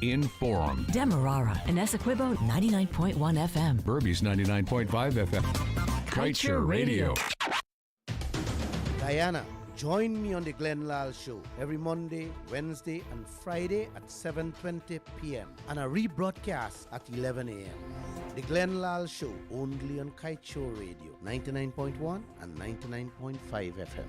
Informed. Demerara and Essequibo 99.1 FM. Berbice 99.5 FM. Kaieteur Radio. Guyana, join me on the Lall Show every Monday, Wednesday, and Friday at 7:20 p.m. and a rebroadcast at 11 a.m. The Lall Show only on Kaieteur Radio 99.1 and 99.5 FM.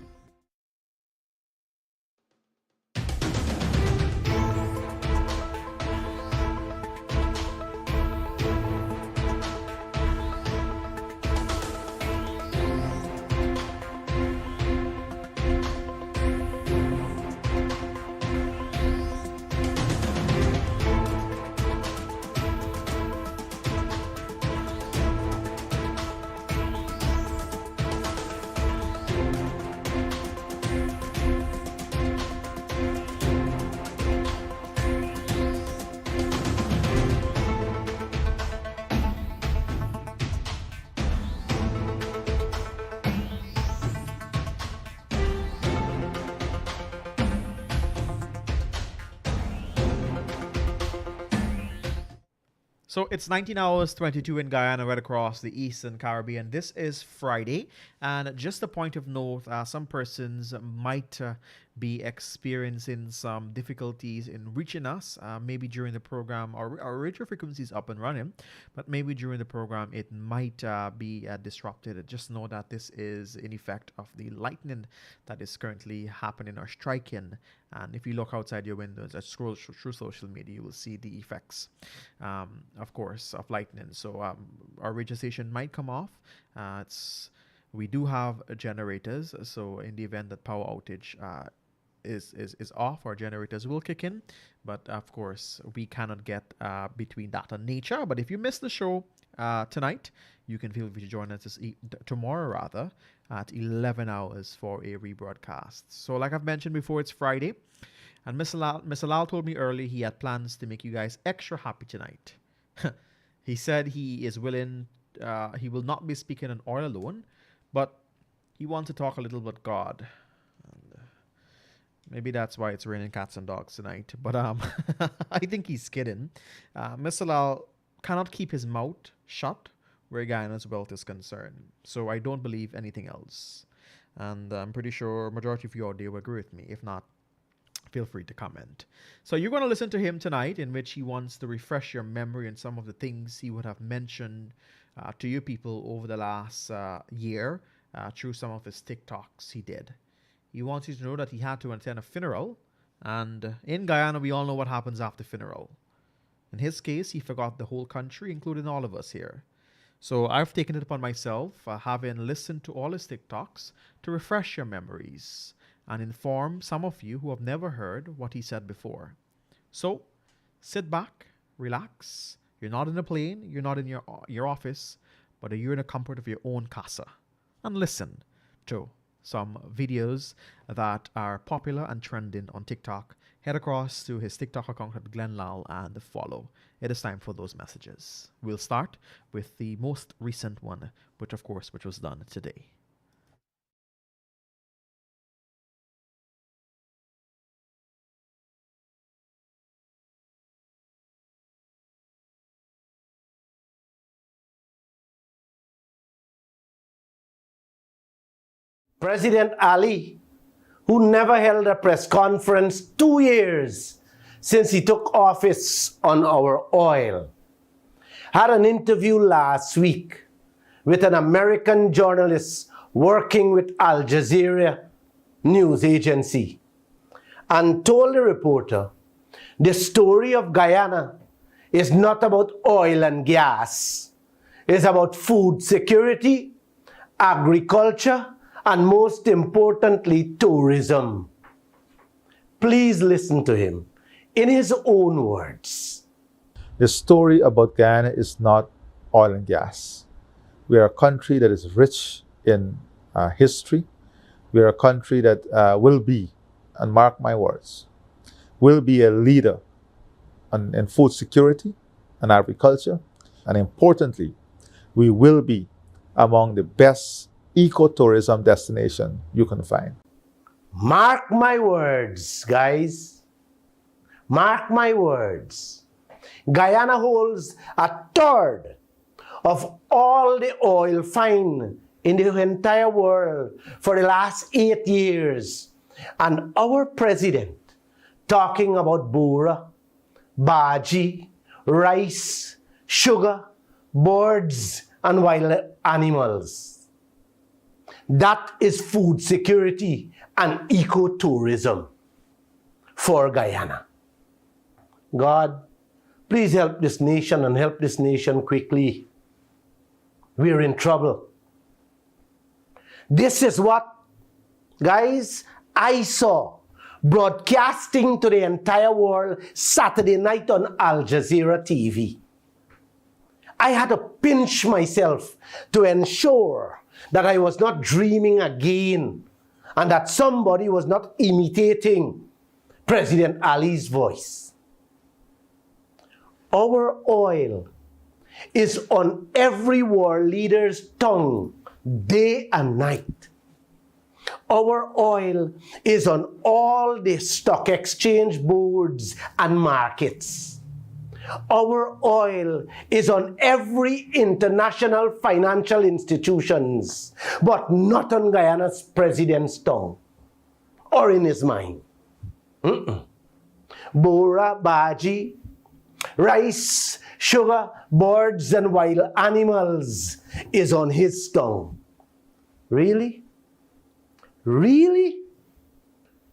So it's 19 hours 22 in Guyana, right across the Eastern Caribbean. This is Friday, and just a point of note, some persons might be experiencing some difficulties in reaching us, maybe during the program. Our radio frequency is up and running, but maybe during the program it might be disrupted. Just know that this is in effect of the lightning that is currently happening or striking. And if you look outside your windows and scroll through social media, you will see the effects, of course, of lightning. So our radio station might come off. We do have generators, so in the event that power outage is off, our generators will kick in. But of course, we cannot get between that and nature. But if you missed the show tonight, you can feel free to join us tomorrow rather at 11 hours for a rebroadcast. So like I've mentioned before, it's Friday, and Mr. Lall told me early he had plans to make you guys extra happy tonight. He said he is willing, he will not be speaking on oil alone, but he wants to talk a little about God. And, maybe that's why it's raining cats and dogs tonight. But I think he's kidding. Mr. Lall cannot keep his mouth shut where Guyana's wealth is concerned. So I don't believe anything else. And I'm pretty sure majority of you out there will agree with me. If not, feel free to comment. So you're going to listen to him tonight, in which he wants to refresh your memory on some of the things he would have mentioned to you people over the last year through some of his TikToks he did. He wants you to know that he had to attend a funeral. And in Guyana, we all know what happens after funeral. In his case, he forgot the whole country, including all of us here. So I've taken it upon myself, having listened to all his TikToks, to refresh your memories and inform some of you who have never heard what he said before. So sit back, relax. You're not in a plane, you're not in your office, but you're in the comfort of your own casa. And listen to some videos that are popular and trending on TikTok. Head across to his TikTok account at Lall and follow. It is time for those messages. We'll start with the most recent one, which was done today. President Ali, who never held a press conference 2 years since he took office on our oil, had an interview last week with an American journalist working with Al Jazeera news agency, and told the reporter the story of Guyana is not about oil and gas. It's about food security, agriculture, and most importantly, tourism. Please listen to him in his own words. The story about Guyana is not oil and gas. We are a country that is rich in history. We are a country that will be, and mark my words, will be a leader in food security and agriculture. And importantly, we will be among the best ecotourism destination you can find. Mark my words, guys. Mark my words. Guyana holds a third of all the oil found in the entire world for the last 8 years. And our president talking about bora, baji, rice, sugar, birds, and wild animals. That is food security and ecotourism for Guyana. God, please help this nation and help this nation quickly. We're in trouble. This is what, guys, I saw broadcasting to the entire world Saturday night on Al Jazeera TV. I had to pinch myself to ensure that I was not dreaming again and that somebody was not imitating President Ali's voice. Our oil is on every world leader's tongue day and night. Our oil is on all the stock exchange boards and markets. Our oil is on every international financial institutions, but not on Guyana's president's tongue or in his mind. Bora, baji, rice, sugar, birds, and wild animals is on his tongue. Really? Really?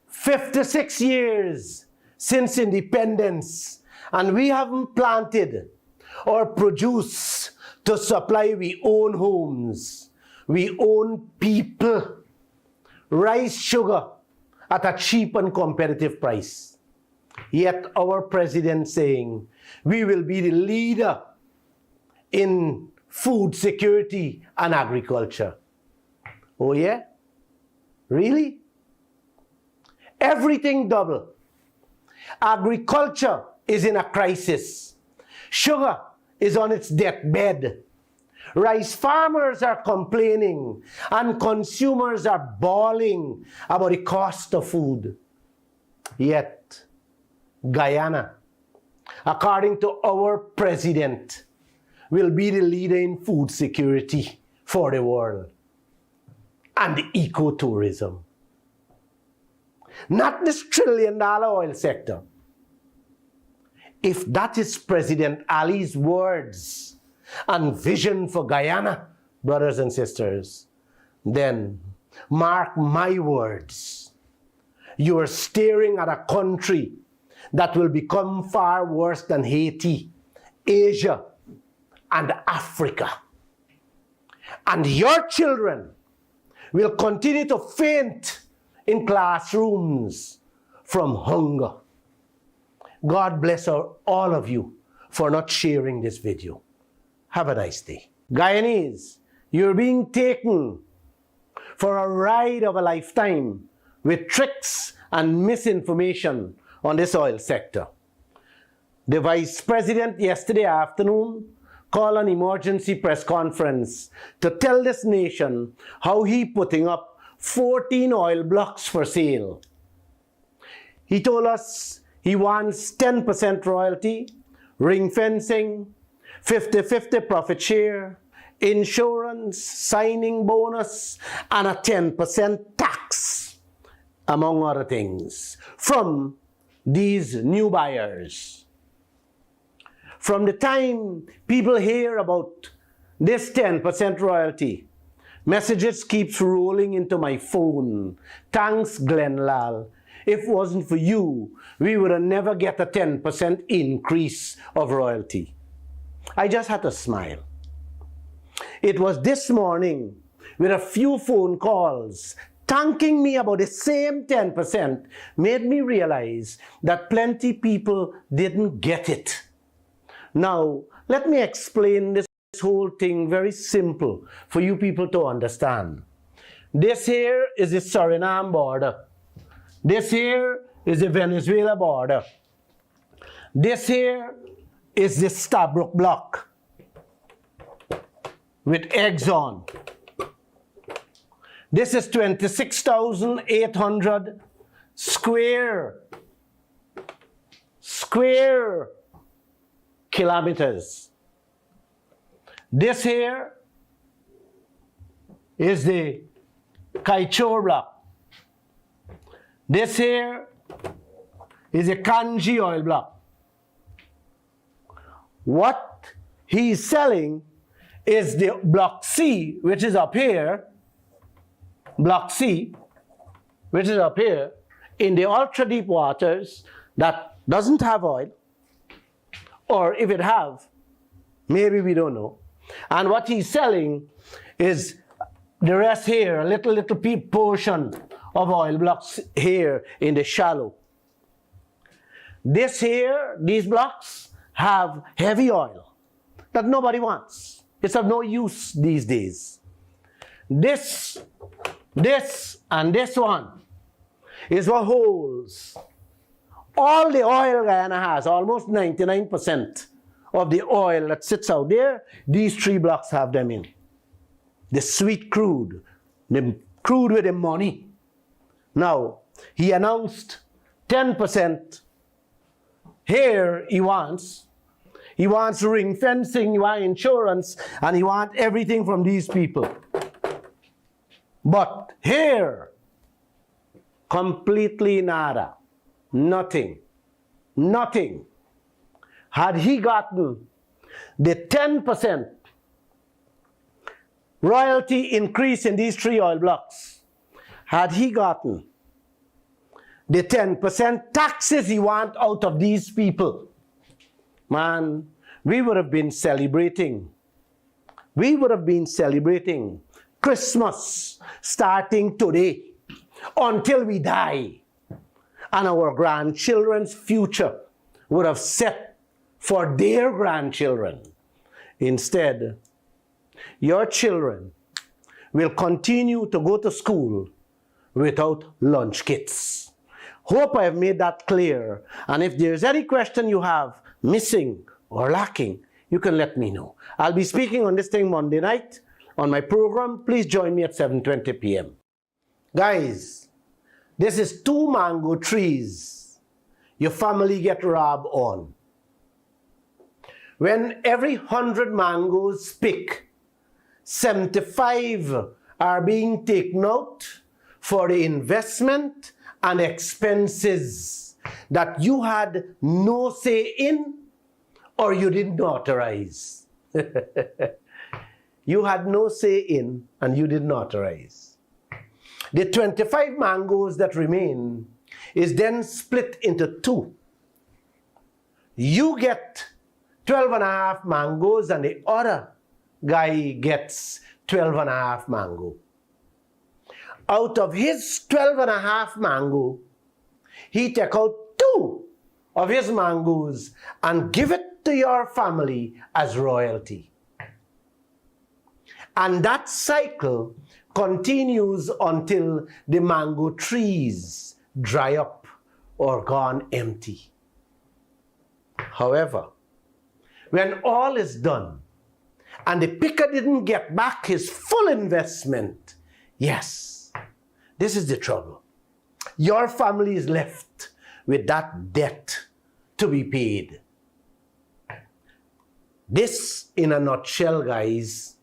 56 years since independence, and we haven't planted or produced to supply we own homes, we own people, rice, sugar at a cheap and competitive price. Yet our president saying we will be the leader in food security and agriculture. Oh yeah? Really? Everything double. Agriculture is in a crisis. Sugar is on its deathbed. Rice farmers are complaining and consumers are bawling about the cost of food. Yet, Guyana, according to our president, will be the leader in food security for the world and the ecotourism. Not this $1 trillion oil sector. If that is President Ali's words and vision for Guyana, brothers and sisters, then mark my words. You are staring at a country that will become far worse than Haiti, Asia, and Africa. And your children will continue to faint in classrooms from hunger. God bless all of you for not sharing this video. Have a nice day. Guyanese, you're being taken for a ride of a lifetime with tricks and misinformation on this oil sector. The Vice President yesterday afternoon called an emergency press conference to tell this nation how he putting up 14 oil blocks for sale. He told us he wants 10% royalty, ring fencing, 50-50 profit share, insurance, signing bonus, and a 10% tax, among other things, from these new buyers. From the time people hear about this 10% royalty, messages keeps rolling into my phone. Thanks, Lall. If it wasn't for you, we would have never get a 10% increase of royalty. I just had to smile. It was this morning with a few phone calls thanking me about the same 10% made me realize that plenty people didn't get it. Now, let me explain this whole thing very simple for you people to understand. This here is the Suriname border. This here is the Venezuela border. This here is the Stabroek block with Exxon. This is 26,800 square kilometers. This here is the Kaieteur block. This here is a Kanji oil block. What he's selling is the block C, which is up here, block C, which is up here in the ultra deep waters that doesn't have oil, or if it have, maybe we don't know. And what he's selling is the rest here, a little portion of oil blocks here in the shallow. This here, these blocks have heavy oil that nobody wants. It's of no use these days. This, and this one is what holds all the oil Guyana has, almost 99% of the oil that sits out there, these three blocks have them in. The sweet crude, the crude with the money. Now, he announced 10%. Here he wants ring fencing, he wants insurance, and he wants everything from these people. But here, completely nada, nothing. Had he gotten the 10% royalty increase in these three oil blocks, had he gotten the 10% taxes he wants out of these people, man, we would have been celebrating. We would have been celebrating Christmas starting today until we die. And our grandchildren's future would have set for their grandchildren. Instead, your children will continue to go to school without lunch kits. Hope I have made that clear. And if there's any question you have missing or lacking, you can let me know. I'll be speaking on this thing Monday night on my program. Please join me at 7:20 p.m. Guys, this is 2 mango trees your family get robbed on. When every 100 mangoes pick, 75 are being taken out for the investment and expenses that you had no say in or you didn't authorize. You had no say in and you didn't authorize. The 25 mangoes that remain is then split into 2. You get 12.5 mangoes and the other guy gets 12.5 mango. Out of his 12.5 mango, he take out 2 of his mangoes and give it to your family as royalty. And that cycle continues until the mango trees dry up or gone empty. However, when all is done and the picker didn't get back his full investment, yes, this is the trouble. Your family is left with that debt to be paid. This, in a nutshell, guys,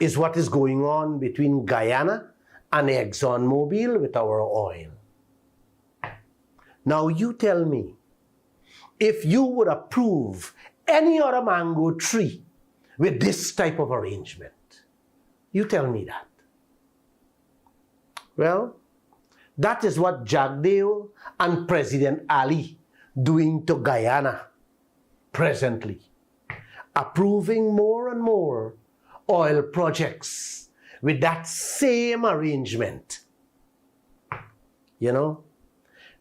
is what is going on between Guyana and ExxonMobil with our oil. Now you tell me, if you would approve any other mango tree with this type of arrangement, you tell me that. Well, that is what Jagdeo and President Ali doing to Guyana presently, approving more and more oil projects with that same arrangement. You know,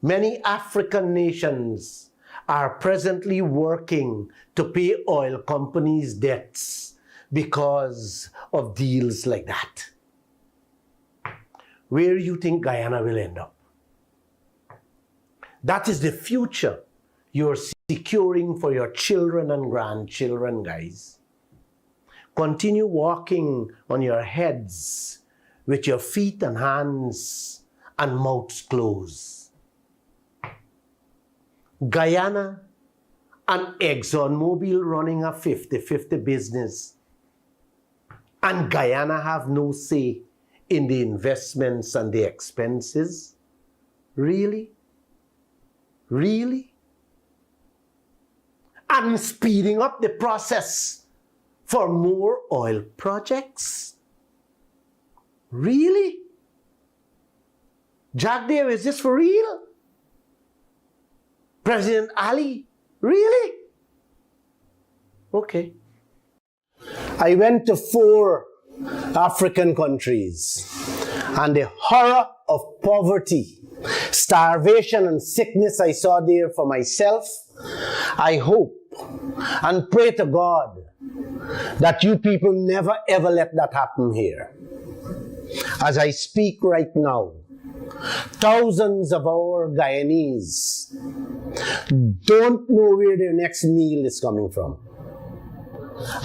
many African nations are presently working to pay oil companies' debts because of deals like that. Where do you think Guyana will end up? That is the future you're securing for your children and grandchildren, guys. Continue walking on your heads with your feet and hands and mouths closed. Guyana and ExxonMobil running a 50-50 business, and Guyana have no say in the investments and the expenses? Really? Really? And speeding up the process for more oil projects? Really? Jack Dave, is this for real? President Ali, really? Okay. I went to 4 African countries, and the horror of poverty, starvation, and sickness I saw there for myself, I hope and pray to God that you people never ever let that happen here. As I speak right now, thousands of our Guyanese don't know where their next meal is coming from.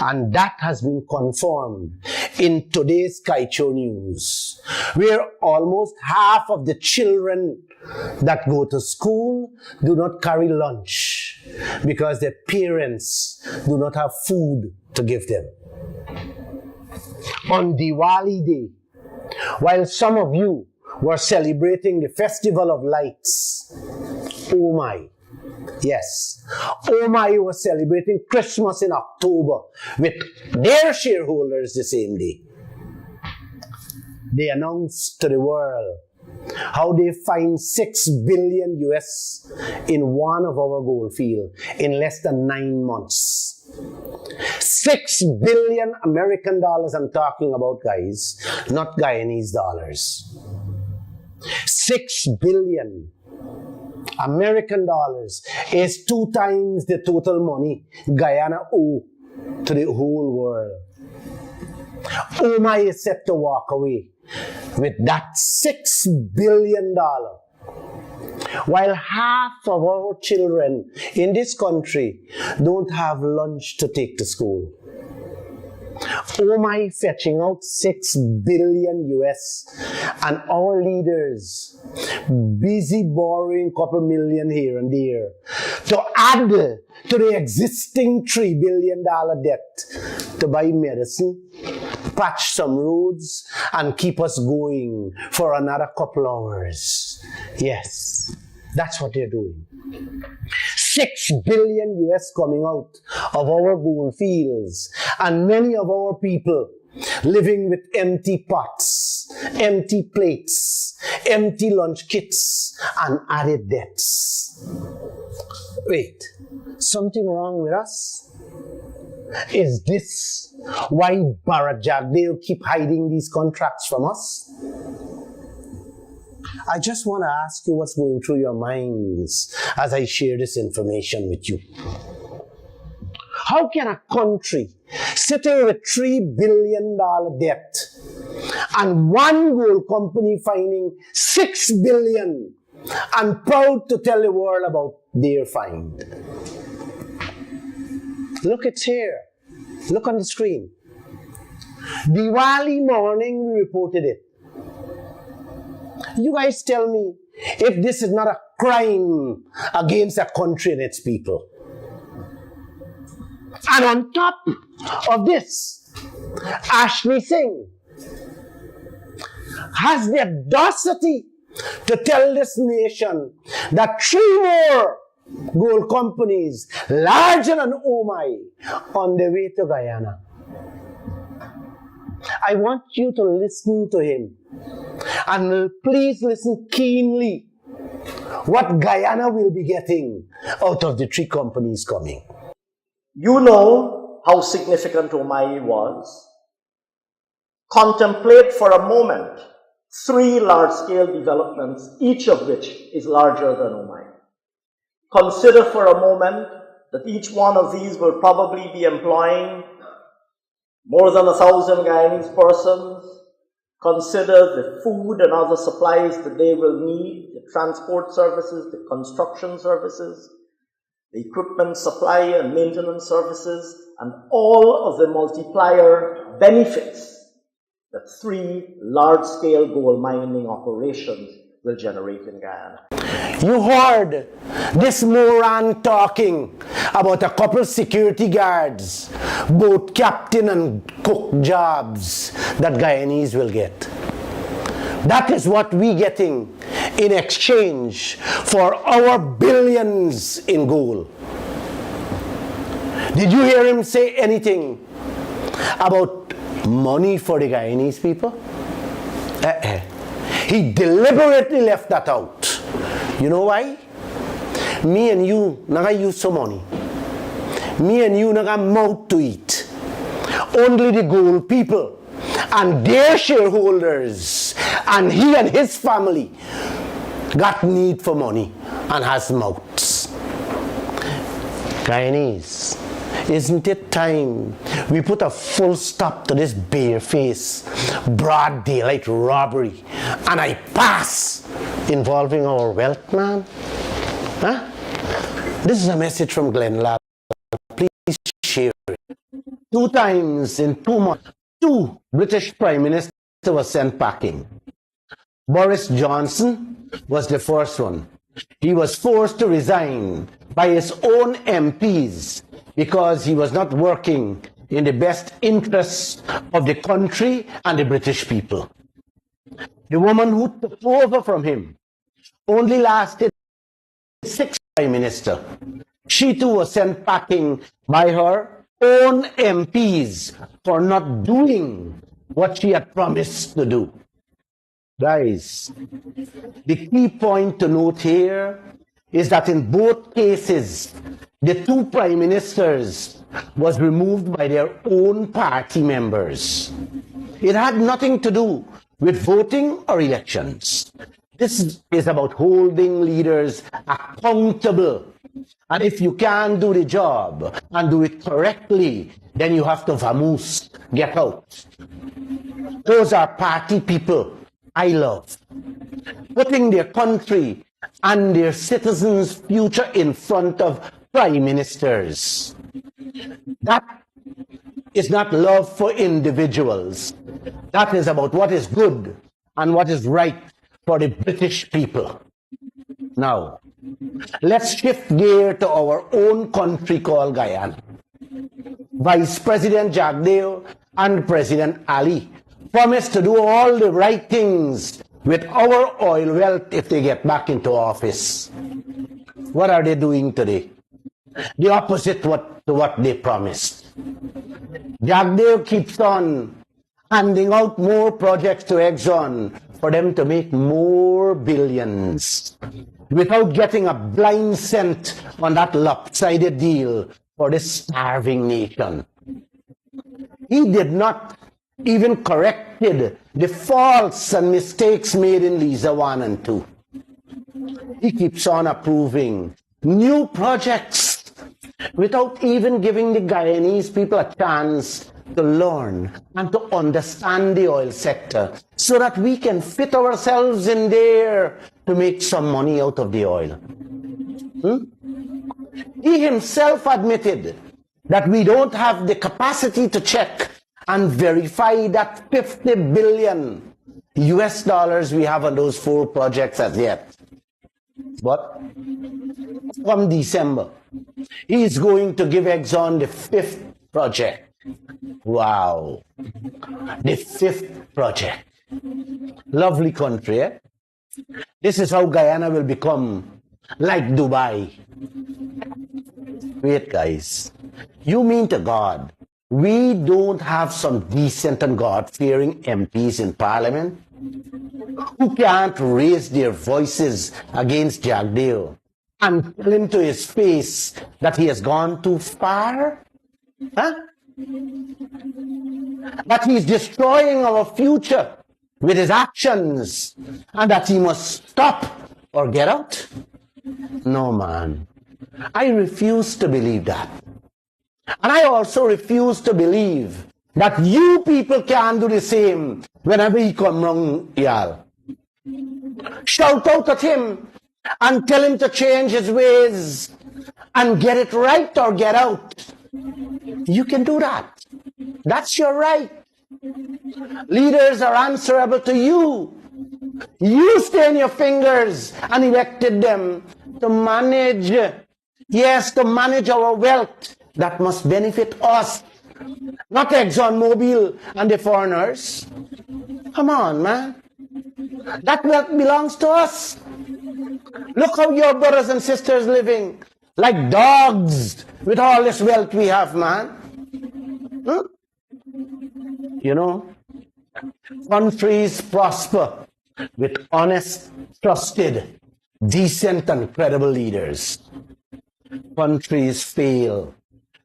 And that has been confirmed in today's Kaieteur news, where almost half of the children that go to school do not carry lunch because their parents do not have food to give them. On Diwali Day, while some of you were celebrating the Festival of Lights, oh my, yes, Omai was celebrating Christmas in October with their shareholders the same day. They announced to the world how they find $6 billion US in one of our gold fields in less than 9 months. $6 billion American dollars I'm talking about, guys, not Guyanese dollars. 6 billion American dollars is 2 times the total money Guyana owe to the whole world. Omai is set to walk away with that $6 billion, while half of our children in this country don't have lunch to take to school. Omai fetching out $6 billion US, and our leaders busy borrowing a couple million here and there to add to the existing $3 billion debt to buy medicine, patch some roads, and keep us going for another couple hours. Yes, that's what they're doing. $6 billion US coming out of our gold fields, and many of our people living with empty pots, empty plates, empty lunch kits, and added debts. Wait, something wrong with us? Is this why Bharat Jagdeo keep hiding these contracts from us? I just want to ask you what's going through your minds as I share this information with you. How can a country sitting with $3 billion debt and one gold company finding $6 billion and proud to tell the world about their find? Look, it's here. Look on the screen. Diwali morning, we reported it. You guys tell me if this is not a crime against a country and its people. And on top of this, Ashley Singh has the audacity to tell this nation that 3 more gold companies larger than Omai on their way to Guyana. I want you to listen to him, and please listen keenly what Guyana will be getting out of the 3 companies coming. You know how significant Omai was. Contemplate for a moment 3 large-scale developments, each of which is larger than Omai. Consider for a moment that each one of these will probably be employing more than 1,000 Guyanese persons. Consider the food and other supplies that they will need, the transport services, the construction services, the equipment supply and maintenance services, and all of the multiplier benefits that 3 large-scale gold mining operations will generate in Guyana. You heard this moron talking about a couple security guards, both captain and cook jobs that Guyanese will get. That is what we're getting in exchange for our billions in gold. Did you hear him say anything about money for the Guyanese people? He deliberately left that out. You know why? Me and you naga use some money. Me and you naga mouth to eat. Only the gold people and their shareholders and he and his family got need for money and has mouths. Guyanese, isn't it time we put a full stop to this barefaced, broad daylight robbery and I pass involving our wealth, man? Huh? This is a message from Glenn Lall. Please share it. 2 times in 2 months, 2 British Prime Ministers were sent packing. Boris Johnson was the first one. He was forced to resign by his own MPs because he was not working in the best interests of the country and the British people. The woman who took over from him only lasted 6 Prime Minister. She too was sent packing by her own MPs for not doing what she had promised to do. Guys, the key point to note here is that in both cases, the 2 prime ministers was removed by their own party members. It had nothing to do with voting or elections. This is about holding leaders accountable. And if you can't do the job and do it correctly, then you have to vamoose, get out. Those are party people I love, putting their country and their citizens' future in front of prime ministers. That is not love for individuals. That is about what is good and what is right for the British people. Now, let's shift gear to our own country called Guyana. Vice President Jagdeo and President Ali promised to do all the right things with our oil wealth if they get back into office. What are they doing today? The opposite to what they promised. Jagdeo keeps on handing out more projects to Exxon for them to make more billions without getting a blind cent on that lopsided deal for this starving nation. He did not even corrected the faults and mistakes made in Liza 1 and 2. He keeps on approving new projects without even giving the Guyanese people a chance to learn and to understand the oil sector so that we can fit ourselves in there to make some money out of the oil. He himself admitted that we don't have the capacity to check and verify that 50 billion US dollars we have on those 4 projects as yet. But come December, he is going to give Exxon the 5th project. Wow. The 5th project. Lovely country, eh? This is how Guyana will become like Dubai. Wait, guys. You mean to God, we don't have some decent and God-fearing MPs in Parliament who can't raise their voices against Jagdeo and tell him to his face that he has gone too far? Huh? That he's destroying our future with his actions and that he must stop or get out? No, man. I refuse to believe that. And I also refuse to believe that you people can do the same whenever he come wrong, y'all. Shout out at him and tell him to change his ways and get it right or get out. You can do that. That's your right. Leaders are answerable to you. You stained your fingers and elected them to manage, yes, to manage our wealth that must benefit us, not ExxonMobil and the foreigners. Come on, man. That wealth belongs to us. Look how your brothers and sisters living like dogs with all this wealth we have, man. You know, countries prosper with honest, trusted, decent, and credible leaders. Countries fail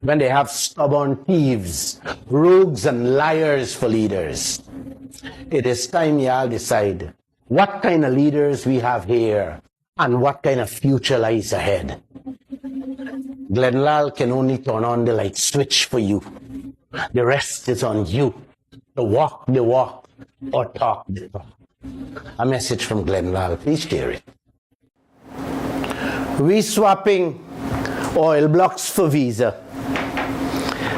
when they have stubborn thieves, rogues, and liars for leaders. It is time y'all decide what kind of leaders we have here and what kind of future lies ahead. Lall can only turn on the light switch for you. The rest is on you to walk the walk or talk the talk. A message from Lall. Please share it. We swapping oil blocks for visa.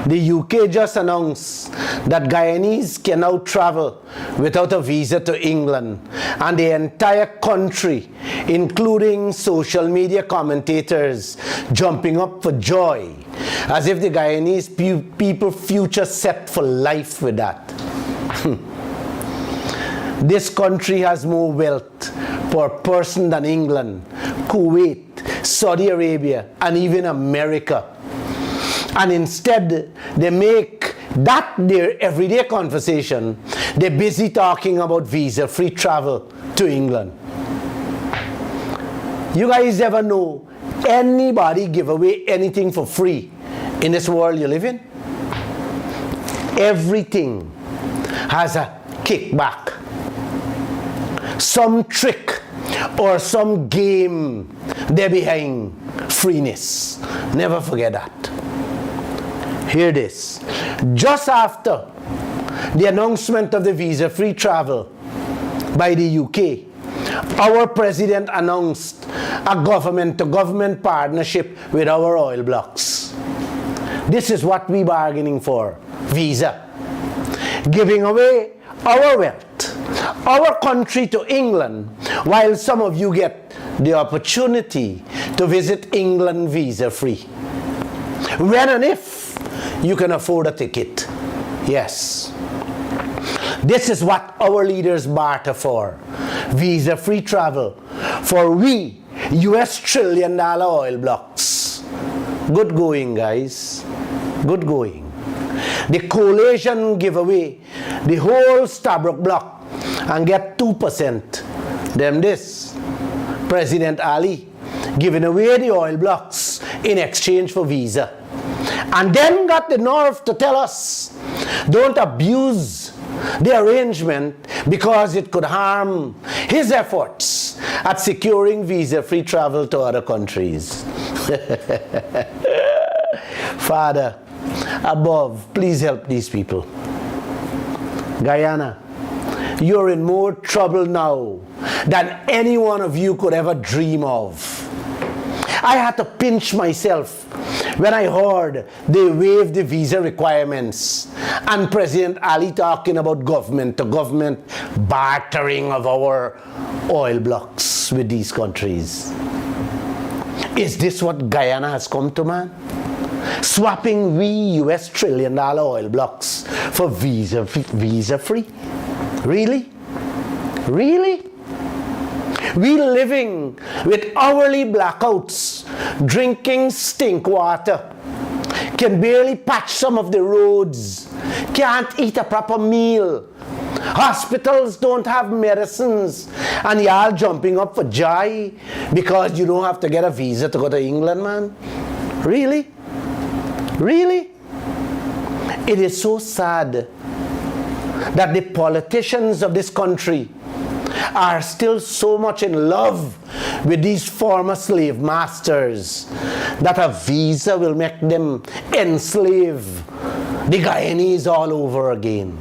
The UK just announced that Guyanese can now travel without a visa to England, and the entire country, including social media commentators, jumping up for joy, as if the Guyanese people future set for life with that. This country has more wealth per person than England, Kuwait, Saudi Arabia, and even America. And instead, they make that their everyday conversation. They're busy talking about visa-free travel to England. You guys ever know anybody give away anything for free in this world you live in? Everything has a kickback. Some trick or some game there behind freeness. Never forget that. Hear this. Just after the announcement of the visa-free travel by the UK, our president announced a government-to-government partnership with our oil blocks. This is what we're bargaining for, visa. Giving away our wealth, our country to England, while some of you get the opportunity to visit England visa-free. When and if you can afford a ticket. Yes. This is what our leaders barter for. Visa-free travel for we US $1 trillion oil blocks. Good going, guys. Good going. The coalition give away the whole Stabroek block and get 2%. Them this. President Ali giving away the oil blocks in exchange for visa. And then got the nerve to tell us, don't abuse the arrangement because it could harm his efforts at securing visa-free travel to other countries. Father, above, please help these people. Guyana, you're in more trouble now than any one of you could ever dream of. I had to pinch myself when I heard they waived the visa requirements and President Ali talking about government-to-government bartering of our oil blocks with these countries. Is this what Guyana has come to, man? Swapping we US $1 trillion oil blocks for visa-free? Really? Really? We living with hourly blackouts, drinking stink water, can barely patch some of the roads, can't eat a proper meal. Hospitals don't have medicines, and y'all jumping up for joy because you don't have to get a visa to go to England, man. Really? Really? It is so sad that the politicians of this country are still so much in love with these former slave masters that a visa will make them enslave the Guyanese all over again.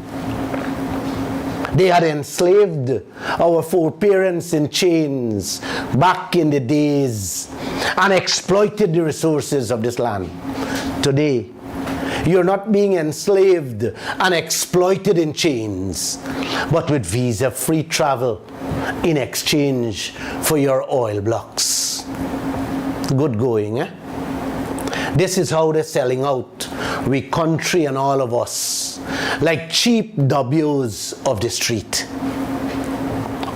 They had enslaved our foreparents in chains back in the days and exploited the resources of this land. Today, you're not being enslaved and exploited in chains, but with visa-free travel in exchange for your oil blocks. Good going, eh? This is how they're selling out, we country and all of us, like cheap W's of the street.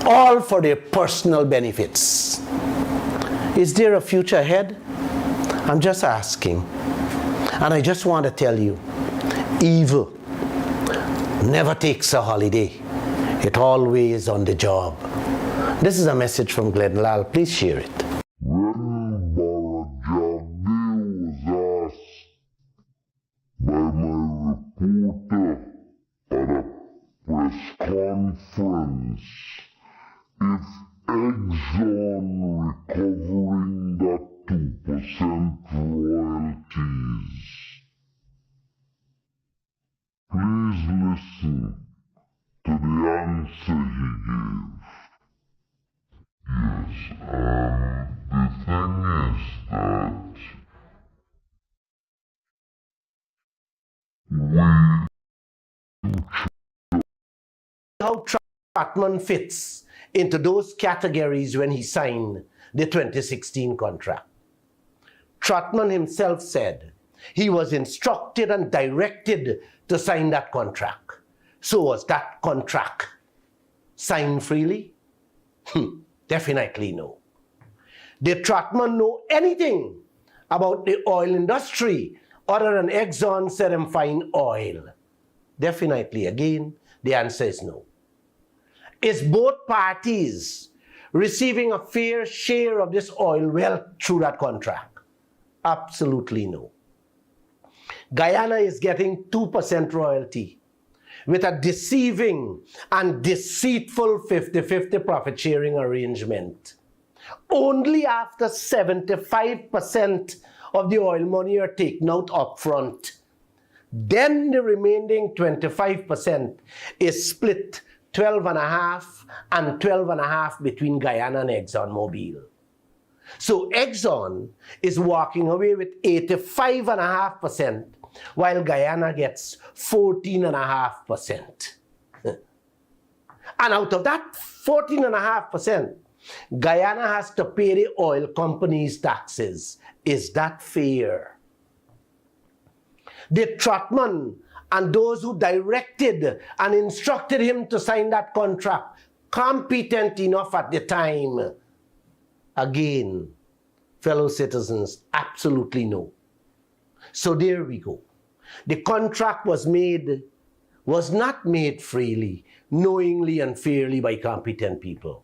All for their personal benefits. Is there a future ahead? I'm just asking. And I just want to tell you, evil never takes a holiday. It always on the job. This is a message from Glenn Lall. Please share it. When Barajagde was asked by my reporter at a press conference if Exxon recovering that 2% royalties. Please listen to the answer he gave. Yes, the thing is that How Trotman fits into those categories when he signed the 2016 contract. Trotman himself said he was instructed and directed to sign that contract. So was that contract signed freely? Definitely no. Did Trotman know anything about the oil industry other than Exxon said him find oil? Definitely, again, the answer is no. Is both parties receiving a fair share of this oil wealth through that contract? Absolutely no. Guyana is getting 2% royalty with a deceiving and deceitful 50-50 profit sharing arrangement. Only after 75% of the oil money are taken out up front. Then the remaining 25% is split 12.5 and 12.5 between Guyana and ExxonMobil. So Exxon is walking away with 85.5%, while Guyana gets 14.5%. And out of that 14.5%, Guyana has to pay the oil companies taxes. Is that fair? Did Trotman and those who directed and instructed him to sign that contract competent enough at the time? Again, fellow citizens, absolutely no. So there we go. The contract was not made freely, knowingly and fairly by competent people.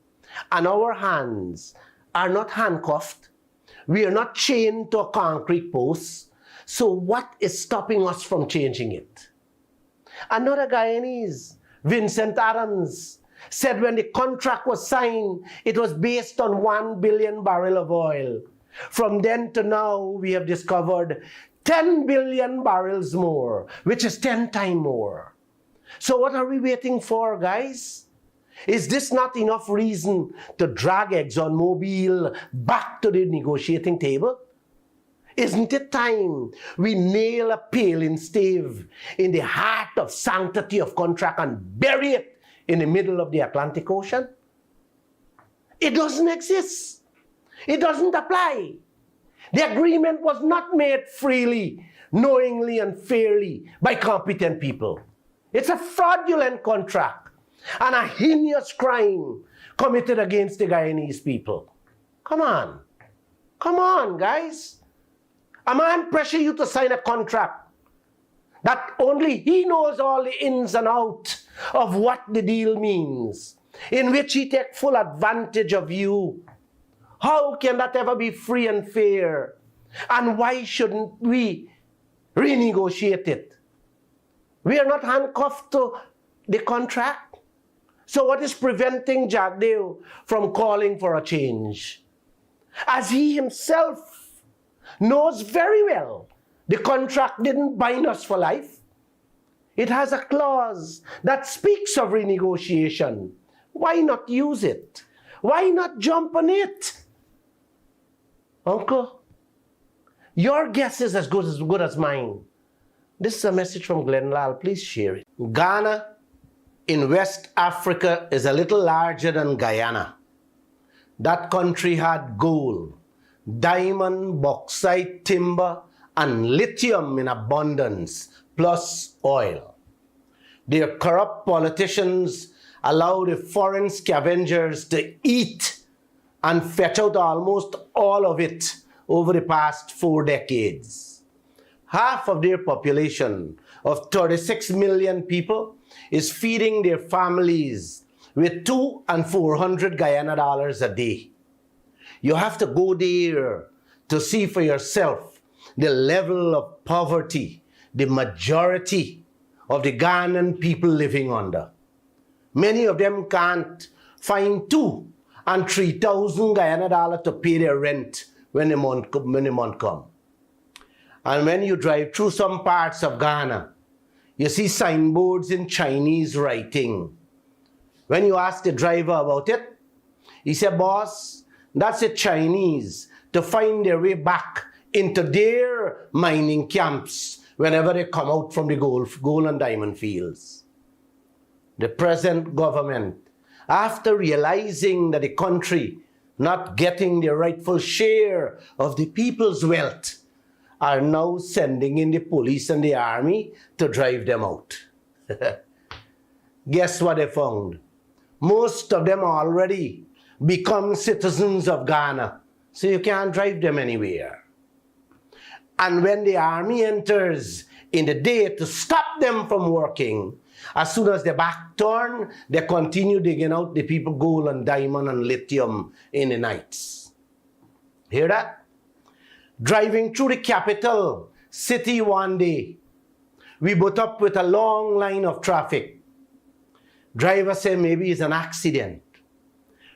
And our hands are not handcuffed. We are not chained to a concrete post. So what is stopping us from changing it? Another Guyanese, Vincent Adams, said when the contract was signed, it was based on 1 billion barrel of oil. From then to now, we have discovered 10 billion barrels more, which is 10 times more. So what are we waiting for, guys? Is this not enough reason to drag ExxonMobil back to the negotiating table? Isn't it time we nail a paling stave in the heart of sanctity of contract and bury it in the middle of the Atlantic Ocean? It doesn't exist. It doesn't apply. The agreement was not made freely, knowingly and fairly by competent people. It's a fraudulent contract and a heinous crime committed against the Guyanese people. Come on, guys. A man pressure you to sign a contract that only he knows all the ins and outs of what the deal means, in which he take full advantage of you. How can that ever be free and fair? And why shouldn't we renegotiate it? We are not handcuffed to the contract. So what is preventing Jagdeo from calling for a change? As he himself knows very well, the contract didn't bind us for life. It has a clause that speaks of renegotiation. Why not use it? Why not jump on it? Uncle, your guess is as good as mine. This is a message from Glenn Lall. Please share it. Ghana in West Africa is a little larger than Guyana. That country had gold, diamond, bauxite, timber, and lithium in abundance, plus oil. Their corrupt politicians allow the foreign scavengers to eat and fetch out almost all of it over the past 4 decades. Half of their population of 36 million people is feeding their families with $200 and $400 Guyana dollars a day. You have to go there to see for yourself the level of poverty the majority of the Ghanaian people living under. Many of them can't find $2,000 and $3,000 Guyana dollars to pay their rent when the month comes. And when you drive through some parts of Ghana, you see signboards in Chinese writing. When you ask the driver about it, he said, "Boss, that's the Chinese to find their way back into their mining camps whenever they come out from the gold and diamond fields." The present government, after realizing that the country not getting their rightful share of the people's wealth, are now sending in the police and the army to drive them out. Guess what they found? Most of them already become citizens of Ghana, so you can't drive them anywhere. And when the army enters in the day to stop them from working, as soon as the back turn, they continue digging out the people gold and diamond and lithium in the nights. Hear that? Driving through the capital city one day, we put up with a long line of traffic. Driver said maybe it's an accident.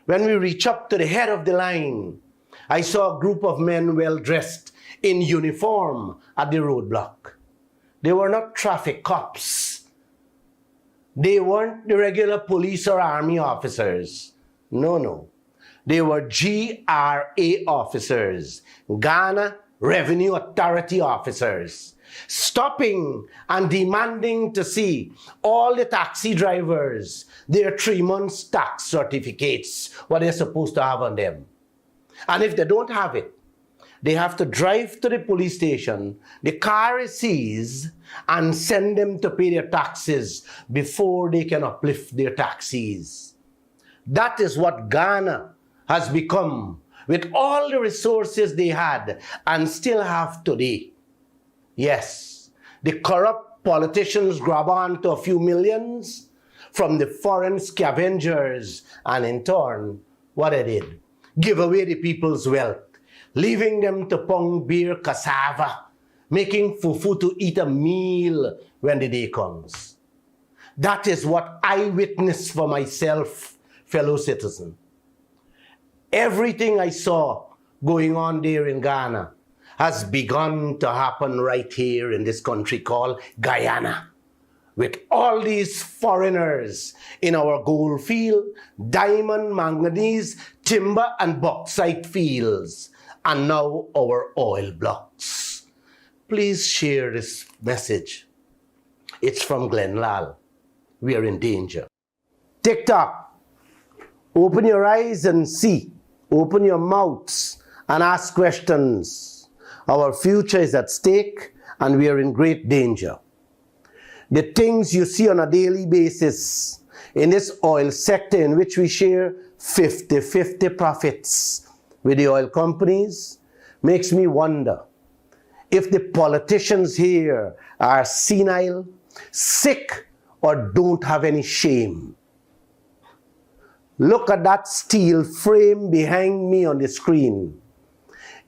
When we reach up to the head of the line, I saw a group of men well dressed in uniform at the roadblock. They were not traffic cops. They weren't the regular police or army officers. No. They were GRA officers, Ghana Revenue Authority officers, stopping and demanding to see all the taxi drivers, their 3 months tax certificates, what they're supposed to have on them. And if they don't have it, they have to drive to the police station, the car is seized, and send them to pay their taxes before they can uplift their taxes. That is what Ghana has become with all the resources they had and still have today. Yes, the corrupt politicians grab on to a few millions from the foreign scavengers, and in turn, what they did? Give away the people's wealth, leaving them to pound beer cassava, making fufu to eat a meal when the day comes. That is what I witnessed for myself, fellow citizen. Everything I saw going on there in Ghana has begun to happen right here in this country called Guyana, with all these foreigners in our gold field, diamond, manganese, timber, and bauxite fields, and now our oil blocks. Please share this message. It's from Lall. We are in danger. TikTok, open your eyes and see. Open your mouths and ask questions. Our future is at stake and we are in great danger. The things you see on a daily basis in this oil sector in which we share 50-50 profits with the oil companies makes me wonder if the politicians here are senile, sick, or don't have any shame. Look at that steel frame behind me on the screen.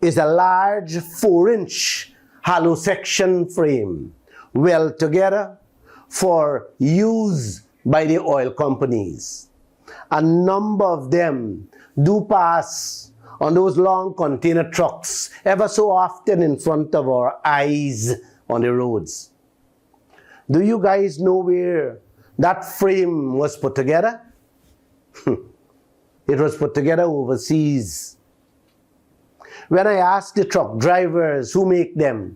It's a large 4-inch hollow section frame, weld together for use by the oil companies. A number of them do pass on those long container trucks ever so often in front of our eyes on the roads. Do you guys know where that frame was put together? It was put together overseas. When I asked the truck drivers who make them,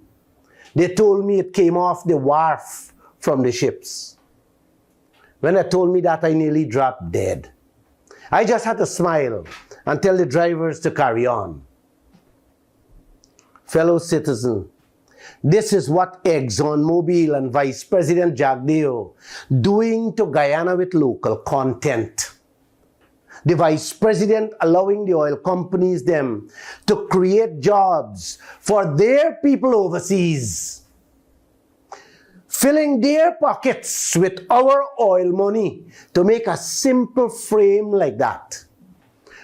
they told me it came off the wharf from the ships. When they told me that, I nearly dropped dead. I just had to smile and tell the drivers to carry on. Fellow citizen, this is what ExxonMobil and Vice President Jagdeo doing to Guyana with local content. The Vice President allowing the oil companies them to create jobs for their people overseas, filling their pockets with our oil money to make a simple frame like that,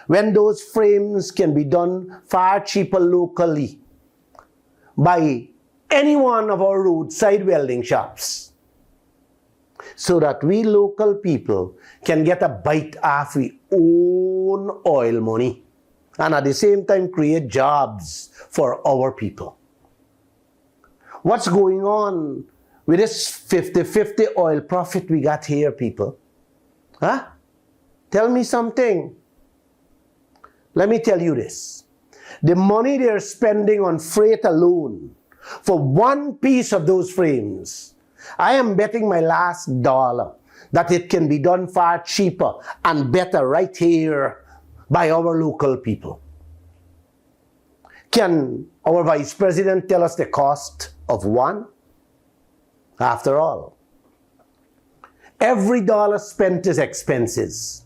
when those frames can be done far cheaper locally by any one of our roadside welding shops, so that we local people can get a bite off our own oil money and at the same time create jobs for our people. What's going on with this 50-50 oil profit we got here, people? Huh? Tell me something. Let me tell you this. The money they're spending on freight alone for one piece of those frames, I am betting my last dollar that it can be done far cheaper and better right here by our local people. Can our Vice President tell us the cost of one? After all, every dollar spent is expenses.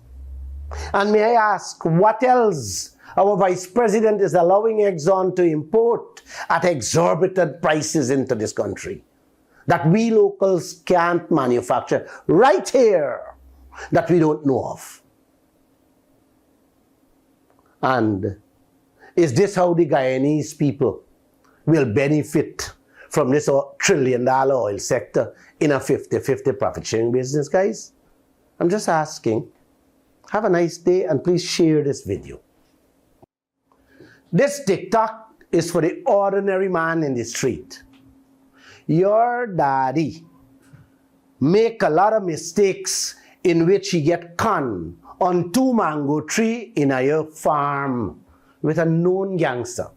And may I ask, what else our Vice President is allowing Exxon to import at exorbitant prices into this country that we locals can't manufacture right here that we don't know of? And is this how the Guyanese people will benefit from this $1 trillion oil sector in a 50-50 profit sharing business, guys? I'm just asking. Have a nice day and please share this video. This TikTok is for the ordinary man in the street. Your daddy make a lot of mistakes in which he get con on 2 mango tree in a your farm with a known gangster.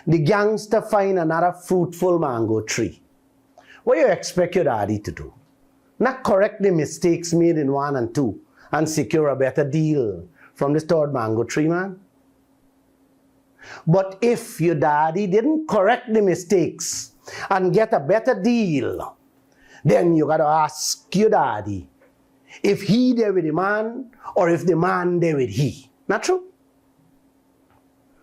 The gangster find another fruitful mango tree. What do you expect your daddy to do? Not correct the mistakes made in 1 and 2 and secure a better deal from this 3rd mango tree, man? But if your daddy didn't correct the mistakes and get a better deal, then you gotta ask your daddy if he there with the man or if the man there with he. Not true?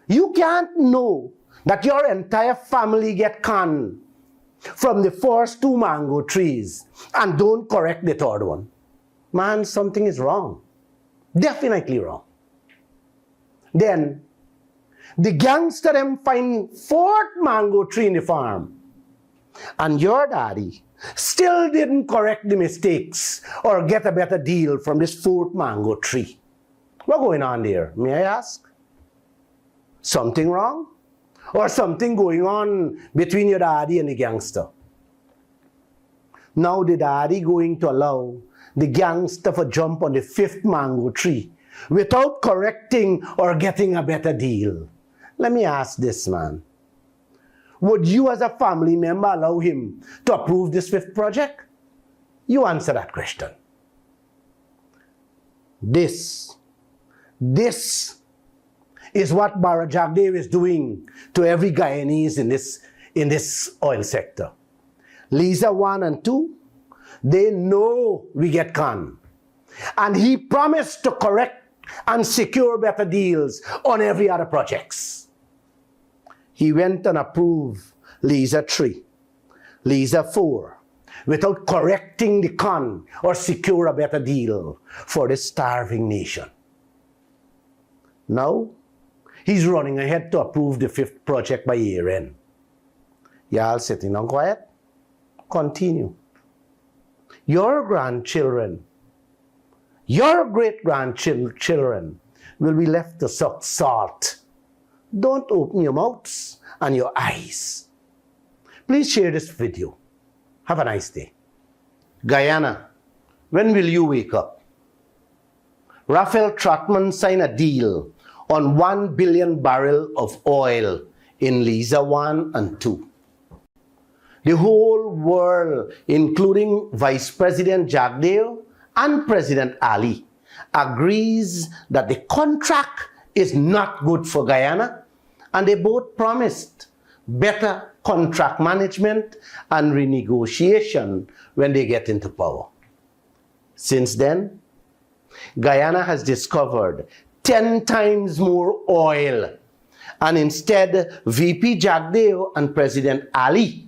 You can't know that your entire family get con from the first 2 mango trees and don't correct the 3rd one. Man, something is wrong. Definitely wrong. Then the gangster them find 4th mango tree in the farm, and your daddy still didn't correct the mistakes or get a better deal from this 4th mango tree. What's going on there, may I ask? Something wrong? Or something going on between your daddy and the gangster? Now the daddy going to allow the gangster to jump on the 5th mango tree without correcting or getting a better deal. Let me ask this, man. Would you as a family member allow him to approve this 5th project? You answer that question. This is what Barra Jagdeo is doing to every Guyanese in this oil sector. Liza 1 and 2, they know we get con. And he promised to correct and secure better deals on every other projects. He went and approved Liza 3, Liza 4, without correcting the con or secure a better deal for this starving nation. Now, he's running ahead to approve the 5th project by year end. Y'all sitting down quiet? Continue. Your grandchildren, your great-grandchildren will be left to suck salt. Don't open your mouths and your eyes. Please share this video. Have a nice day. Guyana, when will you wake up? Raphael Trotman signed a deal on 1 billion barrel of oil in Liza 1 and 2. The whole world, including Vice President Jagdeo and President Ali, agrees that the contract is not good for Guyana, and they both promised better contract management and renegotiation when they get into power. Since then, Guyana has discovered 10 times more oil, and instead VP Jagdeo and President Ali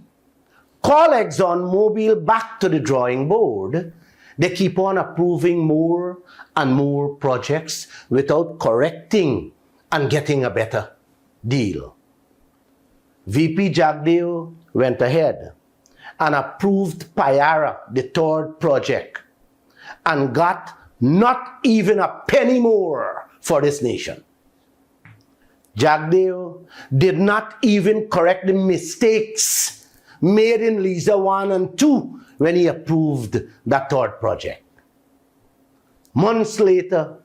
call ExxonMobil back to the drawing board. They keep on approving more and more projects without correcting and getting a better deal. VP Jagdeo went ahead and approved Payara, the third project, and got not even a penny more for this nation. Jagdeo did not even correct the mistakes made in Liza 1 and 2 when he approved that third project. Months later,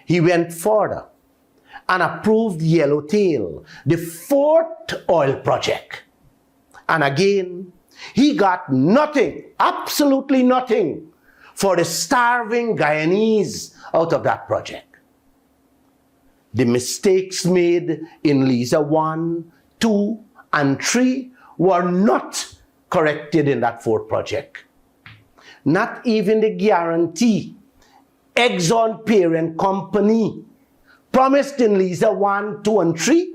he went further and approved Yellowtail, the fourth oil project. And again, he got nothing, absolutely nothing, for the starving Guyanese out of that project. The mistakes made in Liza 1, 2, and 3 were not corrected in that fourth project. Not even the guarantee Exxon parent company promised in Liza 1, 2, and 3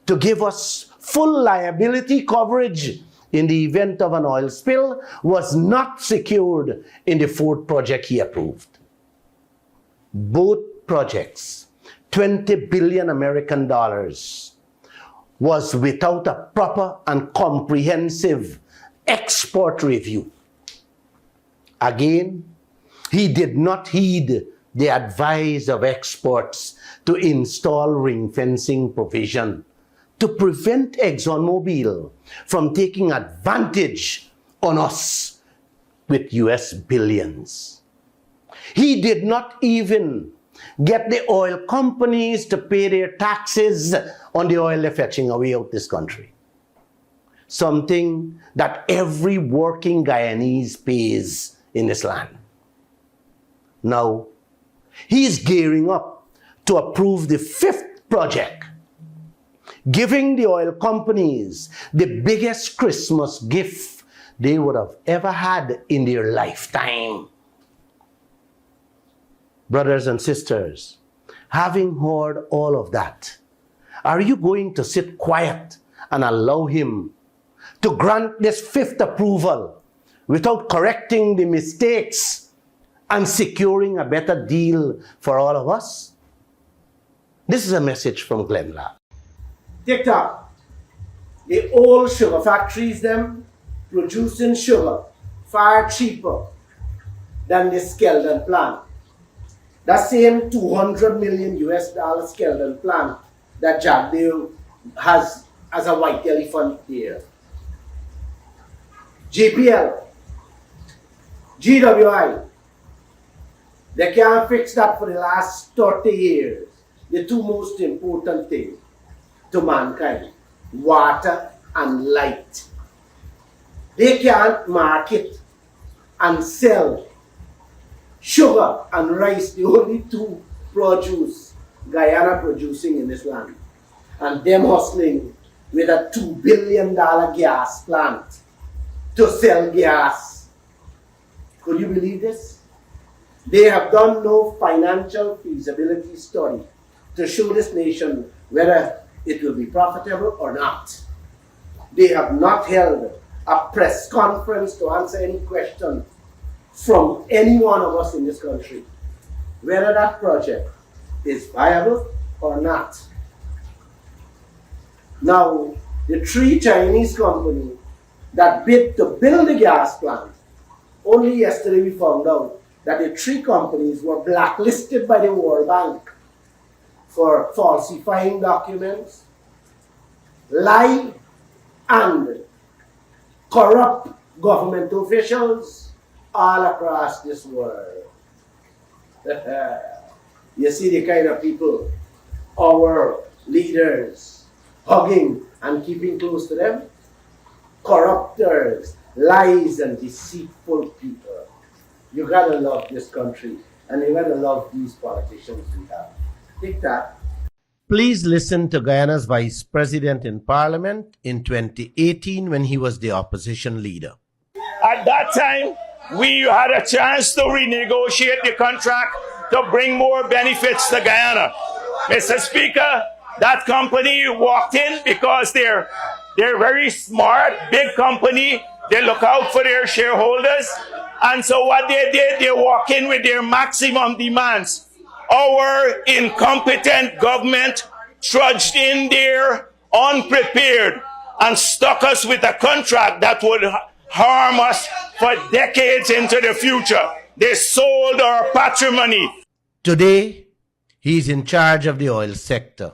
to give us full liability coverage in the event of an oil spill was not secured in the fourth project he approved. Both projects, 20 billion American dollars, was without a proper and comprehensive export review. Again, he did not heed the advice of experts to install ring fencing provision to prevent ExxonMobil from taking advantage on us with US billions. He did not even get the oil companies to pay their taxes on the oil they're fetching away out this country. Something that every working Guyanese pays in this land. Now, he's gearing up to approve the fifth project, giving the oil companies the biggest Christmas gift they would have ever had in their lifetime. Brothers and sisters, having heard all of that, are you going to sit quiet and allow him to grant this fifth approval without correcting the mistakes and securing a better deal for all of us? This is a message from Glenn Lall. TikTok, the old sugar factories them producing sugar far cheaper than the Skeldon plant. That same $200 million Skeldon plant that Jagdeo has as a white elephant here. JPL, GWI, they can't fix that for the last 30 years. The two most important things to mankind, water and light. They can't market and sell sugar and rice, the only two produce Guyana producing in this land. And them hustling with a $2 billion gas plant to sell gas. Could you believe this? They have done no financial feasibility study to show this nation whether it will be profitable or not. They have not held a press conference to answer any question from any one of us in this country, whether that project is viable or not. Now, the three Chinese companies that bid to build the gas plant, only yesterday we found out that the three companies were blacklisted by the World Bank for falsifying documents, lie, and corrupt government officials all across this world. You see the kind of people, our leaders, hugging and keeping close to them? corruptors, lies, and deceitful people. You gotta love this country, and you gotta love these politicians we have. Take that. Please listen to Guyana's Vice President in Parliament in 2018 when he was the opposition leader. At that time, we had a chance to renegotiate the contract to bring more benefits to Guyana. Mr. Speaker, that company walked in because they're very smart, big company. They look out for their shareholders. And so what they did, they walk in with their maximum demands. Our incompetent government trudged in there unprepared and stuck us with a contract that would harm us for decades into the future. They sold our patrimony. Today, he's in charge of the oil sector.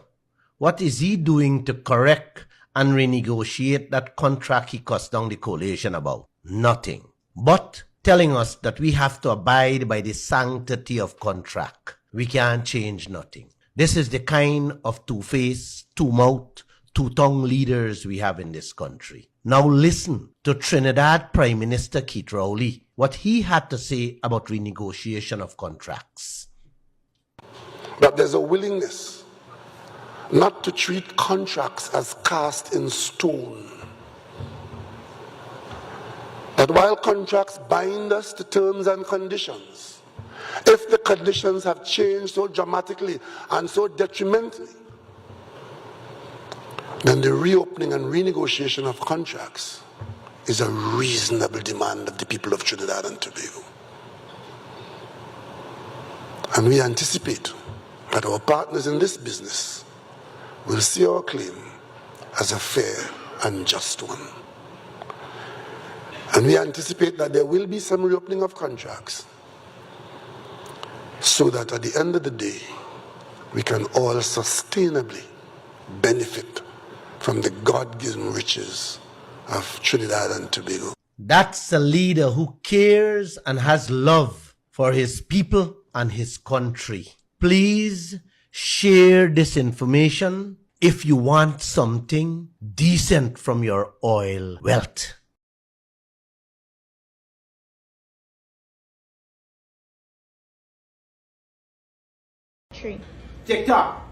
What is he doing to correct and renegotiate that contract he cussed down the coalition about? Nothing. But telling us that we have to abide by the sanctity of contract. We can't change nothing. This is the kind of two-faced, two-mouthed, two-tongued leaders we have in this country. Now listen to Trinidad Prime Minister Kaieteur Radio, what he had to say about renegotiation of contracts. That there's a willingness not to treat contracts as cast in stone. That while contracts bind us to terms and conditions, if the conditions have changed so dramatically and so detrimentally, then the reopening and renegotiation of contracts is a reasonable demand of the people of Trinidad and Tobago. And we anticipate that our partners in this business will see our claim as a fair and just one. And we anticipate that there will be some reopening of contracts so that at the end of the day, we can all sustainably benefit from the God-given riches of Trinidad and Tobago. That's a leader who cares and has love for his people and his country. Please share this information if you want something decent from your oil wealth. TikTok.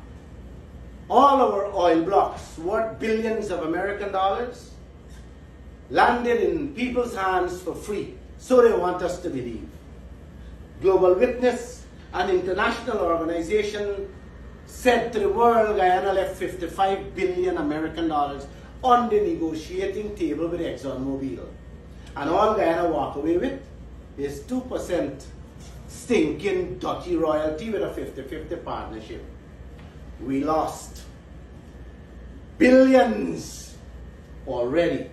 All our oil blocks worth billions of American dollars landed in people's hands for free. So they want us to believe. Global Witness, an international organization, said to the world Guyana left 55 billion American dollars on the negotiating table with ExxonMobil. And all Guyana walk away with is 2% stinking dirty royalty with a 50-50 partnership. We lost billions already,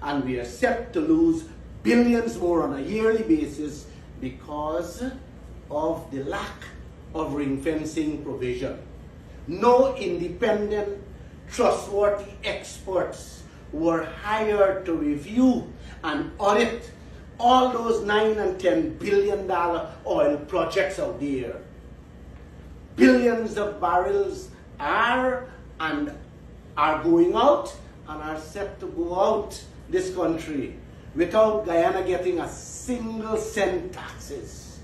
and we are set to lose billions more on a yearly basis because of the lack of ring-fencing provision. No independent, trustworthy experts were hired to review and audit all those $9 and $10 billion oil projects out there. Billions of barrels are going out and are set to go out this country without Guyana getting a single cent taxes.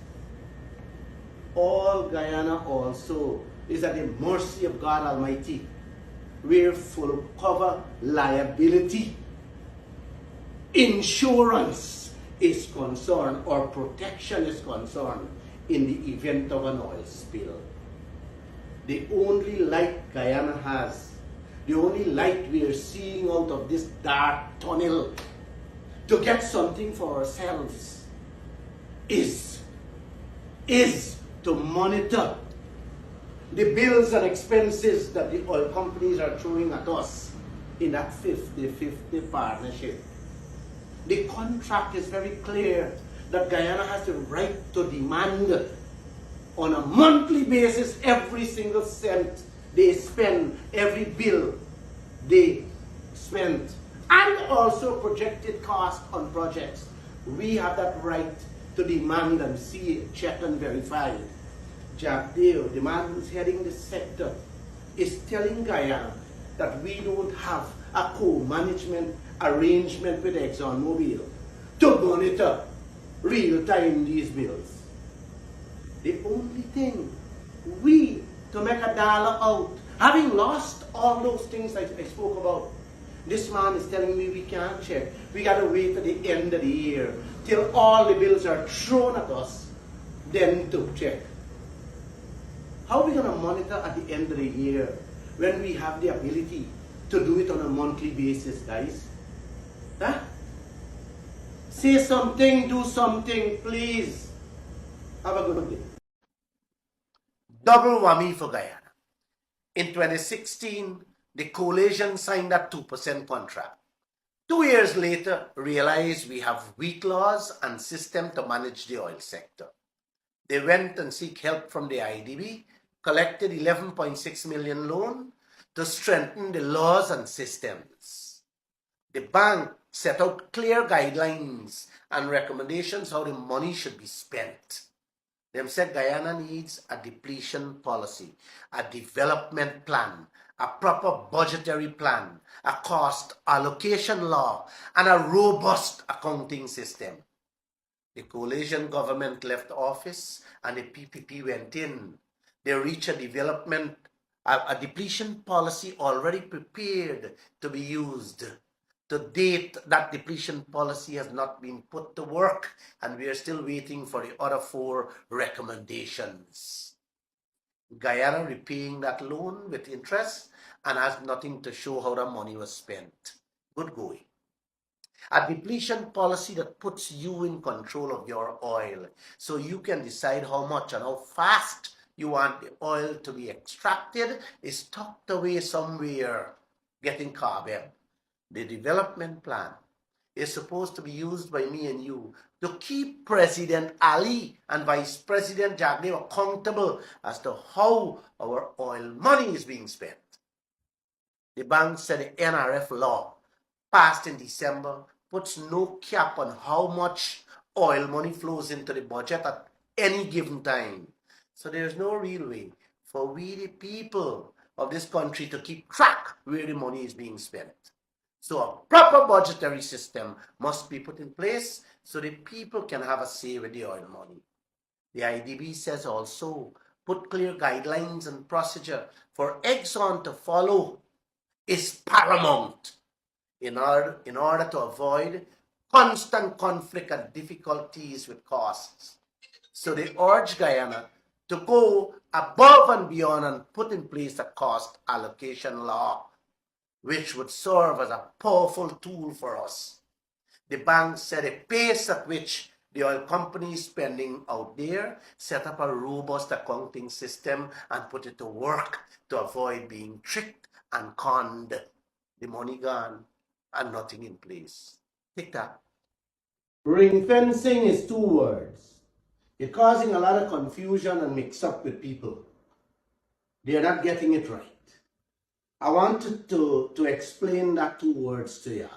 All Guyana also is at the mercy of God Almighty, where full cover liability insurance is concerned or protection is concerned in the event of an oil spill. The only light Guyana has, the only light we are seeing out of this dark tunnel to get something for ourselves is to monitor the bills and expenses that the oil companies are throwing at us in that 50-50 partnership. The contract is very clear that Guyana has the right to demand on a monthly basis every single cent they spend, every bill they spend, and also projected cost on projects. We have that right to demand and see it checked and verified. Jack Dale, the man who's heading the sector, is telling Guyana that we don't have a co-management arrangement with ExxonMobil to monitor real-time these bills. The only thing we, to make a dollar out, having lost all those things I spoke about, this man is telling me we can't check. We got to wait till the end of the year, till all the bills are thrown at us, then to check. How are we going to monitor at the end of the year when we have the ability to do it on a monthly basis, guys? Huh? Say something, do something, please. Have a good day. Double whammy for Guyana. In 2016, the coalition signed a 2% contract. 2 years later, realized we have weak laws and system to manage the oil sector. They went and seek help from the IDB, collected 11.6 million loan to strengthen the laws and systems. The bank set out clear guidelines and recommendations how the money should be spent. Them said Guyana needs a depletion policy, a development plan, a proper budgetary plan, a cost allocation law, and a robust accounting system. The coalition government left office and the PPP went in. They reached a depletion policy already prepared to be used. To date, that depletion policy has not been put to work, and we are still waiting for the other 4 recommendations. Guyana repaying that loan with interest and has nothing to show how the money was spent. Good going. A depletion policy that puts you in control of your oil, so you can decide how much and how fast you want the oil to be extracted, is tucked away somewhere, getting carbon. The development plan is supposed to be used by me and you to keep President Ali and Vice President Jagdev accountable as to how our oil money is being spent. The bank said the NRF law, passed in December, puts no cap on how much oil money flows into the budget at any given time. So there's no real way for we, the people of this country, to keep track where the money is being spent. So a proper budgetary system must be put in place so the people can have a say with the oil money. The IDB says also put clear guidelines and procedure for Exxon to follow is paramount in order to avoid constant conflict and difficulties with costs. So they urge Guyana to go above and beyond and put in place a cost allocation law, which would serve as a powerful tool for us. The bank said the pace at which the oil companies spending out there, set up a robust accounting system and put it to work to avoid being tricked and conned. The money gone and nothing in place. Take that. Ring fencing is 2 words. It's causing a lot of confusion and mix up with people. They're not getting it right. I wanted to explain that 2 words to you.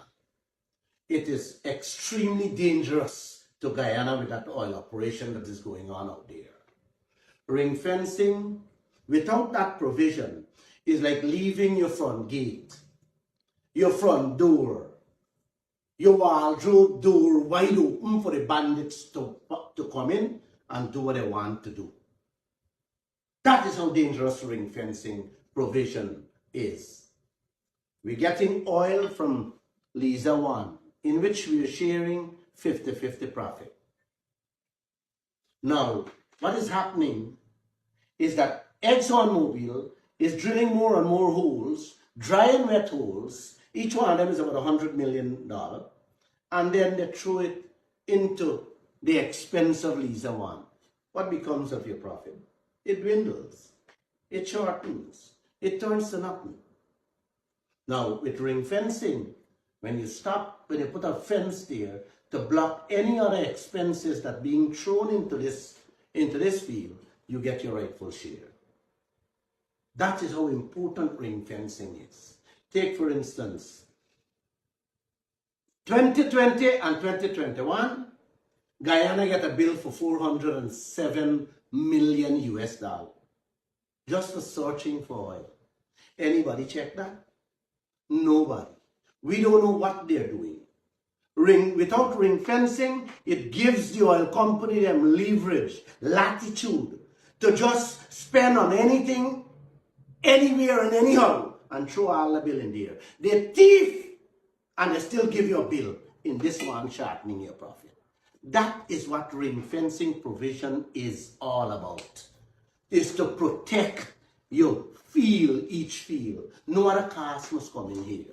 It is extremely dangerous to Guyana with that oil operation that is going on out there. Ring fencing, without that provision, is like leaving your front gate, your front door, your wardrobe door wide open for the bandits to come in and do what they want to do. That is how dangerous ring fencing provision is. We're getting oil from Liza 1, in which we are sharing 50-50 profit. Now, what is happening is that ExxonMobil is drilling more and more holes, dry and wet holes. Each one of them is about $100 million. And then they throw it into the expense of Liza 1. What becomes of your profit? It dwindles. It shortens. It turns to nothing. Now, with ring fencing, when you put a fence there to block any other expenses that being thrown into this field, you get your rightful share. That is how important ring fencing is. Take, for instance, 2020 and 2021, Guyana got a bill for $407 million just for searching for oil. Anybody check that? Nobody. We don't know what they're doing. Without ring fencing, it gives the oil company them leverage, latitude to just spend on anything, anywhere and anyhow, and throw all the bill in there. They thief, and they still give you a bill in this one shortening your profit. That is what ring fencing provision is all about. Is to protect your field, each field. No other cost must come in here.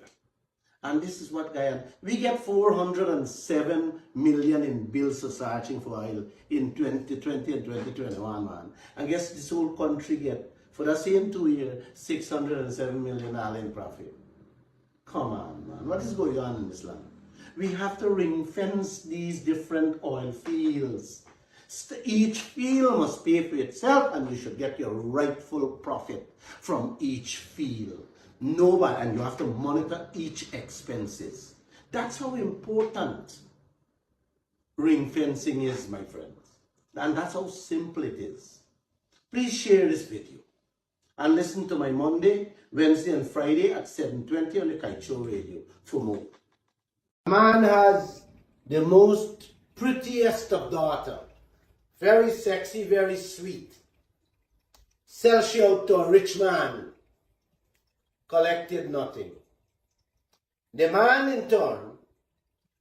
And this is what Guyana, we get 407 million in bills for searching for oil in 2020 and 2021, man. I guess this whole country get, for the same 2 years, 607 million in profit. Come on, man. What is going on in this land? We have to ring fence these different oil fields. Each field must pay for itself, and you should get your rightful profit from each field. Nobody, and you have to monitor each expenses. That's how important ring fencing is, my friends. And that's how simple it is. Please share this video and listen to my Monday, Wednesday, and Friday at 7:20 on the Kaieteur Radio for more. A man has the most prettiest of daughter. Very sexy, very sweet. Sell she out to a rich man. Collected nothing. The man in turn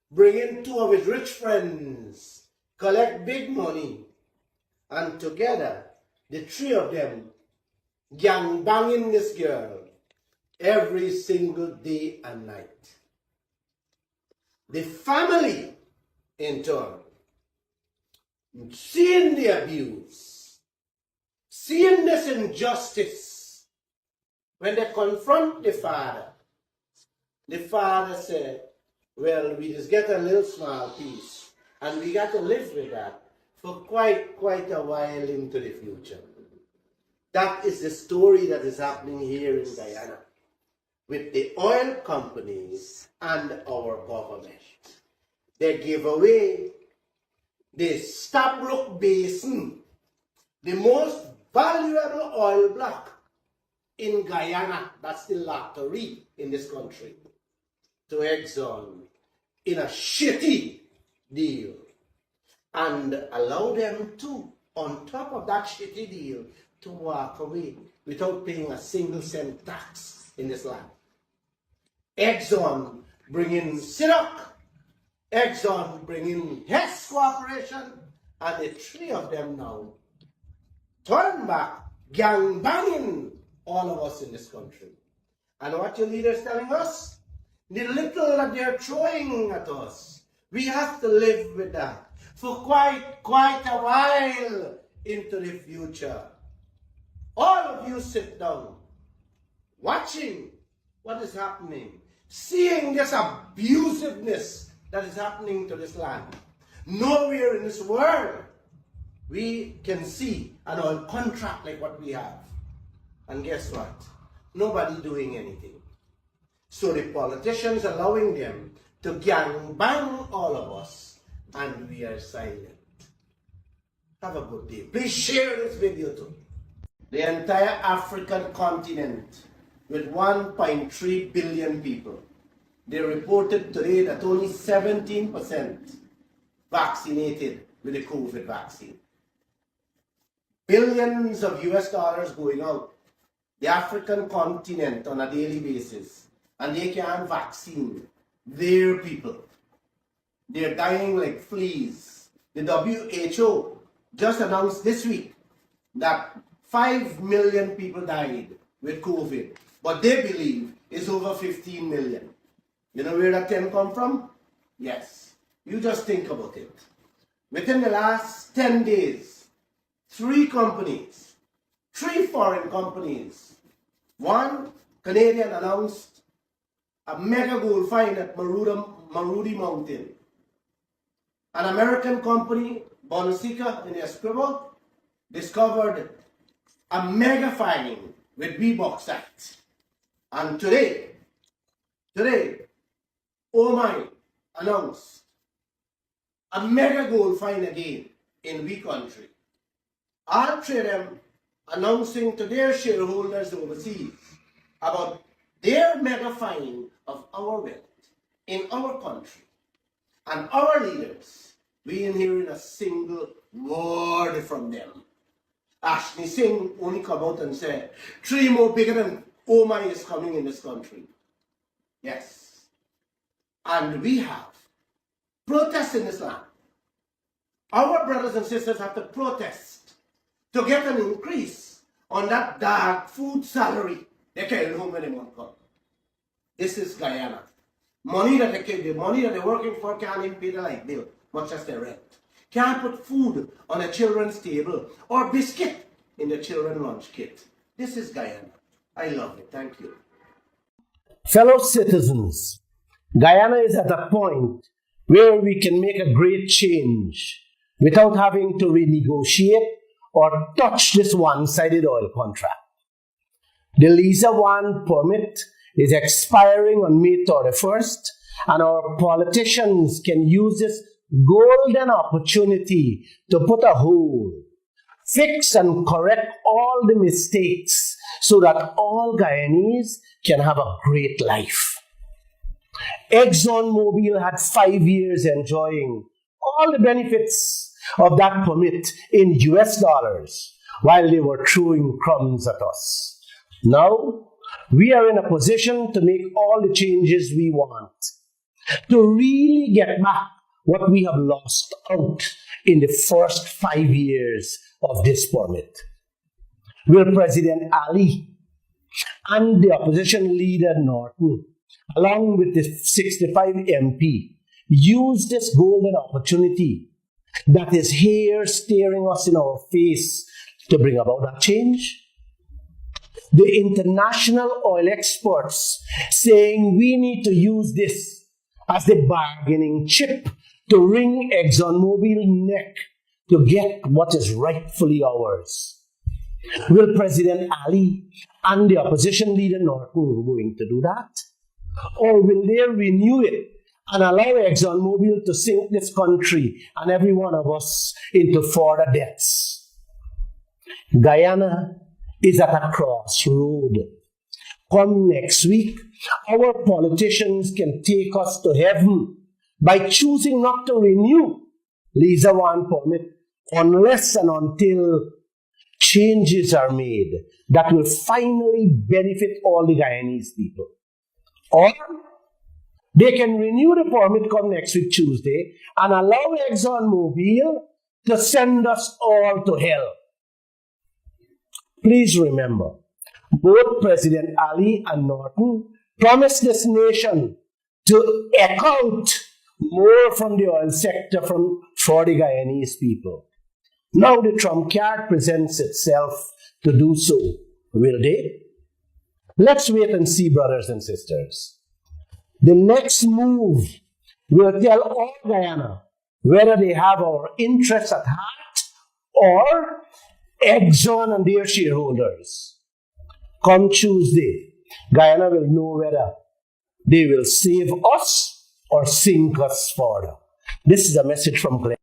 bring in two of his rich friends, collect big money, and together the three of them gang banging this girl every single day and night. The family in turn, seeing the abuse, seeing this injustice, when they confront the father said, well, we just get a little small piece, and we got to live with that for quite a while into the future. That is the story that is happening here in Guyana with the oil companies and our government. They give away the Stabroek Basin, the most valuable oil block in Guyana, that's the lottery in this country, to Exxon in a shitty deal, and allow them to, on top of that shitty deal, to walk away without paying a single cent tax in this land. Exxon bring in Sinnock, Exxon bring in Hess Corporation, and the three of them now turn back, gang banging all of us in this country. And what your leaders telling us? The little that they're throwing at us, we have to live with that for quite a while into the future. All of you sit down, watching what is happening, seeing this abusiveness that is happening to this land. Nowhere in this world we can see an oil contract like what we have. And guess what? Nobody doing anything. So the politicians allowing them to gang bang all of us, and we are silent. Have a good day. Please share this video too. The entire African continent with 1.3 billion people, they reported today that only 17% vaccinated with the COVID vaccine. Billions of US dollars going out the African continent on a daily basis, and they can't vaccine their people. They're dying like fleas. The WHO just announced this week that 5 million people died with COVID, but they believe it's over 15 million. You know where that 10 come from? Yes. You just think about it. Within the last 10 days, 3 foreign companies, one Canadian announced a mega gold find at Marudi Mountain. An American company, Bonseca in Escribo, discovered a mega find with bauxite. And today, OMI announced a mega gold find again in we country. All three of them announcing to their shareholders overseas about their mega find of our wealth. in our country and our leaders, we ain't hearing a single word from them. Ashley Singh only come out and said, 3 more bigger than Omai is coming in this country. Yes. And we have protests in this land. Our brothers and sisters have to protest to get an increase on that dark food salary they carry home when they want to come. This is Guyana. Money that the money that they're working for can't even pay the light bill, much as their rent. Can't put food on a children's table or biscuit in the children's lunch kit. This is Guyana. I love it. Thank you. Fellow citizens, Guyana is at a point where we can make a great change without having to renegotiate or touch this one-sided oil contract. The Liza 1 permit is expiring on May 31st, and our politicians can use this golden opportunity to put a hold, fix and correct all the mistakes so that all Guyanese can have a great life. ExxonMobil had 5 years enjoying all the benefits of that permit in US dollars while they were throwing crumbs at us. Now, we are in a position to make all the changes we want, to really get back what we have lost out in the first 5 years of this permit. Will President Ali and the opposition leader Norton, along with the 65 MP, use this golden opportunity that is here staring us in our face to bring about that change? The international oil experts saying we need to use this as the bargaining chip to wring ExxonMobil's neck to get what is rightfully ours. Will President Ali and the opposition leader Norton going to do that? Or will they renew it and allow ExxonMobil to sink this country and every one of us into further debts? Guyana is at a crossroad. Come next week, our politicians can take us to heaven by choosing not to renew Liza 1 permit unless and until changes are made that will finally benefit all the Guyanese people. Or they can renew the permit come next week Tuesday and allow ExxonMobil to send us all to hell. Please remember, both President Ali and Norton promised this nation to eke out more from the oil sector for the Guyanese people. Now the trump card presents itself to do so. Will they? Let's wait and see, brothers and sisters. The next move will tell all Guyana whether they have our interests at heart or Exxon and their shareholders. Come Tuesday, Guyana will know whether they will save us or sink us further. This is a message from Glenn.